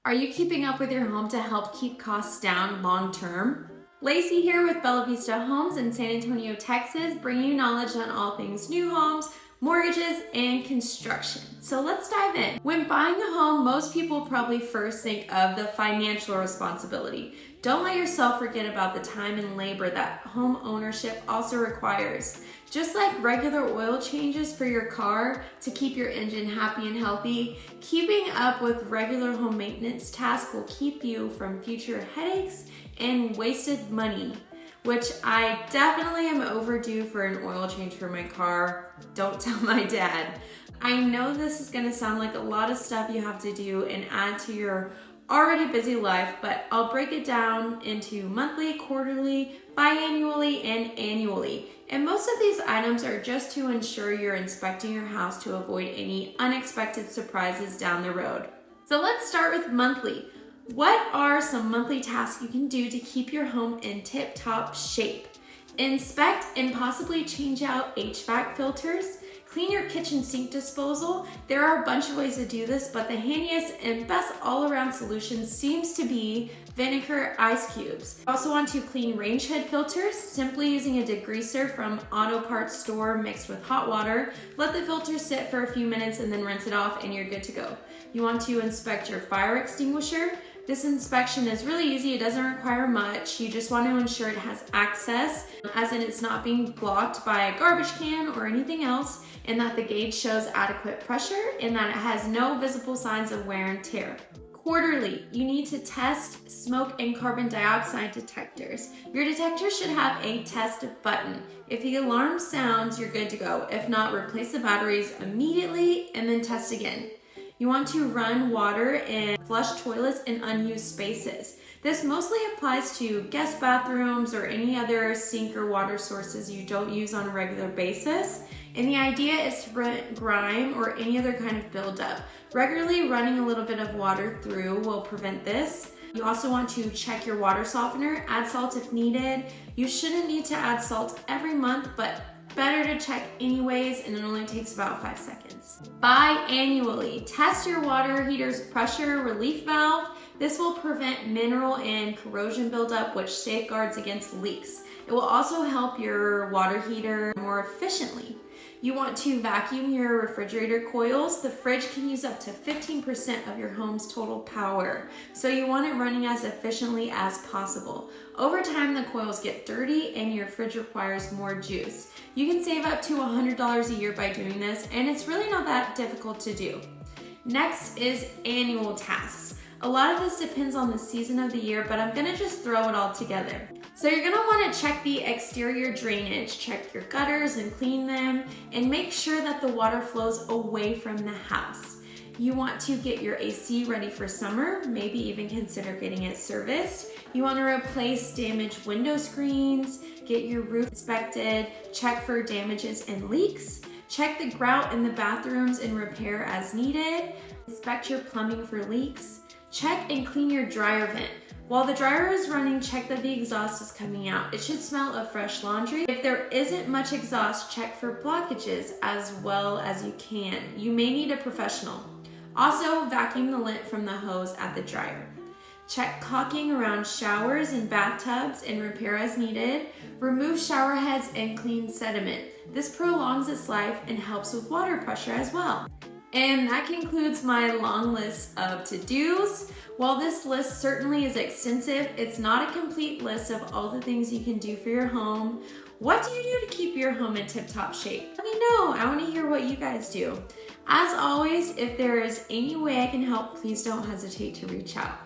Are you keeping up with your home to help keep costs down long term? Lacey here with Bella Vista Homes in San Antonio, Texas, bringing you knowledge on all things new homes, mortgages, and construction. So let's dive in. When buying a home, most people probably first think of the financial responsibility. Don't let yourself forget about the time and labor that home ownership also requires. Just like regular oil changes for your car to keep your engine happy and healthy, keeping up with regular home maintenance tasks will keep you from future headaches and wasted money, which I definitely am overdue for an oil change for my car. Don't tell my dad. I know this is gonna sound like a lot of stuff you have to do and add to your already busy life, but I'll break it down into monthly, quarterly, biannually, and annually. And most of these items are just to ensure you're inspecting your house to avoid any unexpected surprises down the road. So let's start with monthly. What are some monthly tasks you can do to keep your home in tip-top shape? Inspect and possibly change out HVAC filters. Clean your kitchen sink disposal. There are a bunch of ways to do this, but the handiest and best all-around solution seems to be vinegar ice cubes. You also want to clean range hood filters, simply using a degreaser from auto parts store mixed with hot water. Let the filter sit for a few minutes and then rinse it off and you're good to go. You want to inspect your fire extinguisher. This inspection is really easy. It doesn't require much. You just want to ensure it has access, as in it's not being blocked by a garbage can or anything else, and that the gauge shows adequate pressure and that it has no visible signs of wear and tear. Quarterly, you need to test smoke and carbon dioxide detectors. Your detector should have a test button. If the alarm sounds, you're good to go. If not, replace the batteries immediately and then test again. You want to run water and flush toilets in unused spaces. This mostly applies to guest bathrooms or any other sink or water sources you don't use on a regular basis. And the idea is to prevent grime or any other kind of buildup. Regularly running a little bit of water through will prevent this. You also want to check your water softener, add salt if needed. You shouldn't need to add salt every month, but better to check anyways, and it only takes about 5 seconds. Biannually, test your water heater's pressure relief valve. This will prevent mineral and corrosion buildup, which safeguards against leaks. It will also help your water heater more efficiently. You want to vacuum your refrigerator coils. The fridge can use up to 15% of your home's total power, so you want it running as efficiently as possible. Over time, the coils get dirty and your fridge requires more juice. You can save up to $100 a year by doing this, and it's really not that difficult to do. Next is annual tasks. A lot of this depends on the season of the year, but I'm gonna just throw it all together. So you're gonna wanna check the exterior drainage, check your gutters and clean them, and make sure that the water flows away from the house. You want to get your AC ready for summer, maybe even consider getting it serviced. You wanna replace damaged window screens, get your roof inspected, check for damages and leaks, check the grout in the bathrooms and repair as needed, inspect your plumbing for leaks, check and clean your dryer vent. While the dryer is running, check that the exhaust is coming out. It should smell of fresh laundry. If there isn't much exhaust, check for blockages as well as you can. You may need a professional. Also, vacuum the lint from the hose at the dryer. Check caulking around showers and bathtubs and repair as needed. Remove shower heads and clean sediment. This prolongs its life and helps with water pressure as well. And that concludes my long list of to-dos. While this list certainly is extensive, it's not a complete list of all the things you can do for your home. What do you do to keep your home in tip-top shape? Let me know. I want to hear what you guys do. As always, if there is any way I can help, please don't hesitate to reach out.